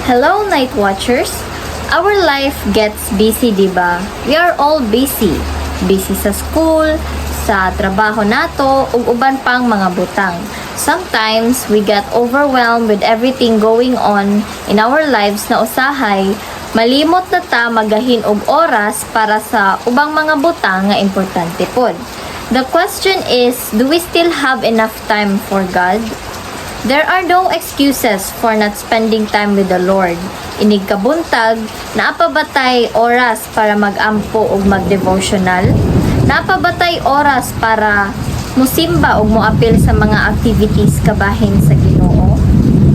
Hello, Night Watchers! Our life gets busy, diba? We are all busy. Busy sa school, sa trabaho nato, ug uban pang mga butang. Sometimes, we get overwhelmed with everything going on in our lives na usahay, malimot na ta magahin og oras para sa ubang mga butang nga importante pod. The question is, do we still have enough time for God? There are no excuses for not spending time with the Lord. Inig kabuntag, naapabatay oras para mag-ampo o mag-devotional? Naapabatay oras para musimba o muapil sa mga activities kabahin sa Ginoo?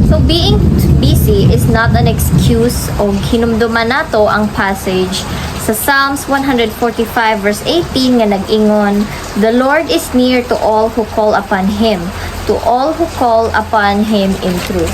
So being busy is not an excuse o hinumduman nato ang passage sa Psalms 145 verse 18 nga nag-ingon, "The Lord is near to all who call upon Him, to all who call upon Him in truth."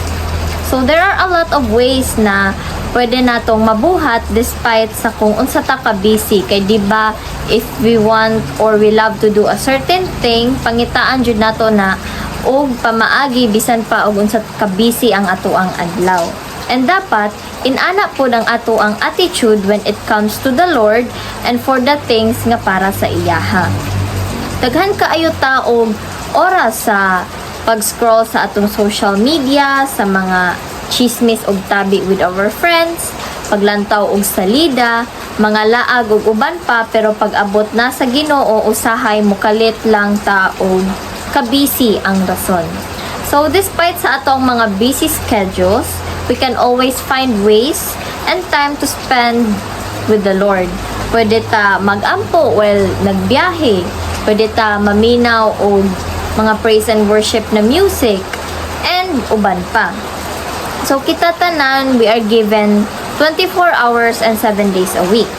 So there are a lot of ways na pwede natong mabuhat despite sa kung unsa ta ka busy. Kay diba, if we want or we love to do a certain thing, pangitaan jud nato na og pamaagi bisan pa og unsa ka busy ang ato ang adlaw. And dapat inana po ang ato ang attitude when it comes to the Lord and for the things nga para sa iyaha. Daghan kaayo ta og oras sa pag-scroll sa atong social media, sa mga chismis og tabi with our friends, paglantaw og salida, mga laag og uban pa, pero pag-abot na sa Ginoo usahay mukalit lang ta og kabisi ang rason. So despite sa atong mga busy schedules, we can always find ways and time to spend with the Lord. Pwede ta mag-ampo while nagbiyahe, pwede ta maminaw og mga praise and worship na music, and uban pa. So kita tanan, we are given 24 hours and 7 days a week.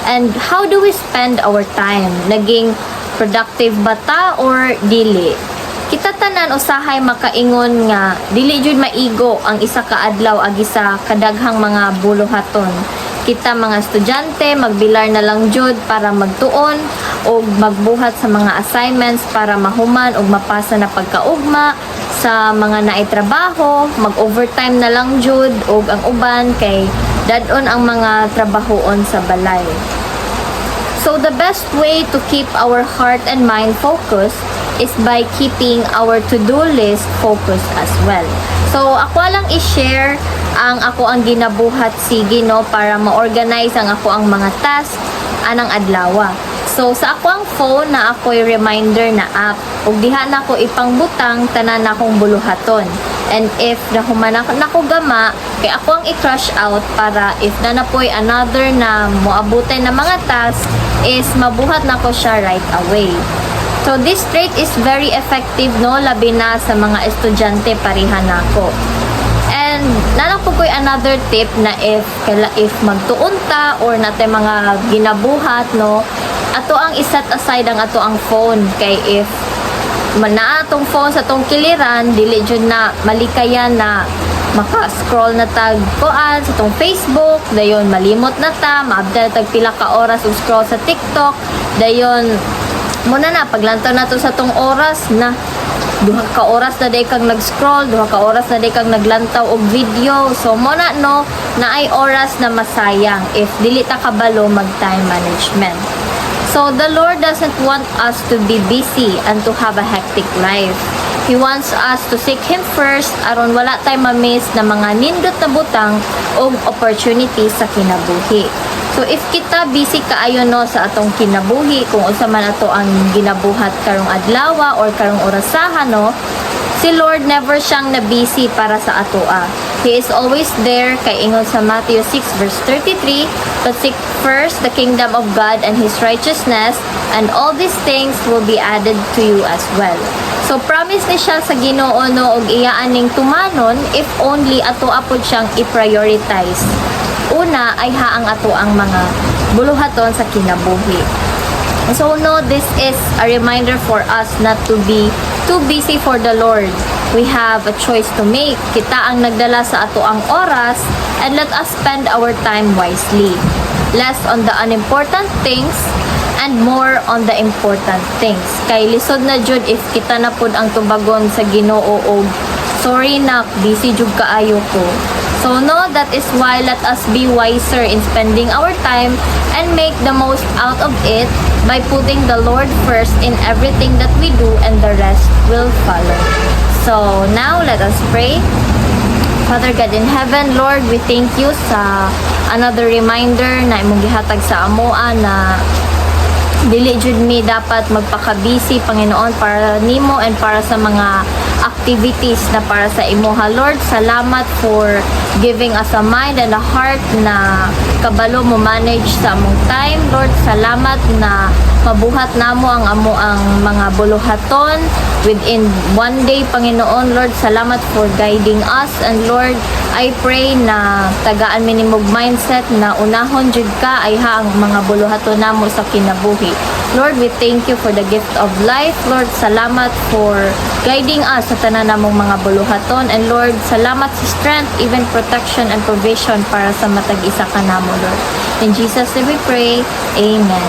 And how do we spend our time? Naging productive ba ta or dili? Kita tanan usahay makaingon nga dili jud maigo ang isa ka adlaw agi sa kadaghang mga buluhaton. Kita mga estudyante magbilar na lang jud para magtuon o magbuhat sa mga assignments para mahuman o mapasa na pagkaugma. Sa mga naitrabaho, mag-overtime na lang jud o ang uban kay dadon ang mga trabahoon sa balay. So the best way to keep our heart and mind focused is by keeping our to-do list focused as well. So ako lang i-share ang ako ang ginabuhat sige no para ma-organize ang ako ang mga task anang adlaw. So sa ako ang phone na ako'y reminder na app ug diha na ko ipangbutang tanan akong buluhaton. And if nahuman nako gama kay ako ang i-crush out para if na napoy another na moabutan na mga task is mabuhat nako siya right away. So this trait is very effective no labi na sa mga estudyante pareha nako. And nalang po ko'y another tip na if magtuon ta or natay mga ginabuhat no, ato ang iset aside ang ato ang phone kay if na atong phone sa tong kiliran dili jud na malikayan na maka-scroll na tag kuan sa tong Facebook, dayon malimot na ta, maabda tag pila ka oras og scroll sa TikTok, dayon muna na paglantaw nato sa tong oras na duha ka oras na day kang nag-scroll, duha ka oras na day kang naglantaw og video. So muna no, naay oras na masayang if dili ta kabalo mag time management. So the Lord doesn't want us to be busy and to have a hectic life. He wants us to seek Him first aron wala tay ma-miss na mga nindot na butang o opportunities sa kinabuhi. So if kita busy kaayo no sa atong kinabuhi, kung unsa man ato ang ginabuhat karong adlaw or karong orasahan no, si Lord never siyang na busy para sa atoa. He is always there kay ingon sa Matthew 6 verse 33, "But seek first the kingdom of God and His righteousness, and all these things will be added to you as well." So promise ni siya sa Ginoo no og iyaan ning tumanon if only ato apod siyang i-prioritize. Una ay haang ato ang mga buluhaton sa kinabuhi. So no, this is a reminder for us not to be too busy for the Lord. We have a choice to make. Kita ang nagdala sa ato ang oras and let us spend our time wisely. Less on the unimportant things and more on the important things. Kay lisod na jud if kita na pud ang tubagon sa Ginoo og Sorry nak, busy jud kaayo ko. So no, that is why let us be wiser in spending our time and make the most out of it by putting the Lord first in everything that we do, and the rest will follow. So now let us pray. Father God in heaven, Lord, we thank you sa another reminder na imong gihatag sa amoa na dili jud mi dapat magpaka-busy, Panginoon, para nimo and para sa mga activities na para sa imuha. Lord, salamat for giving us a mind and a heart na kabalo mo manage sa among time. Lord, salamat na mabuhat namo ang amo ang mga buluhaton within one day, Panginoon. Lord, salamat for guiding us, and Lord, I pray na tagaan mi nimog mindset na unahon jud ka ay ha ang mga buluhaton namo sa kinabuhi. Lord, we thank you for the gift of life. Lord, salamat for guiding us sa tanan namong mga buluhaton, and Lord, salamat sa strength, even protection and provision para sa matag-isa ka namo, Lord. In Jesus' name we pray. Amen.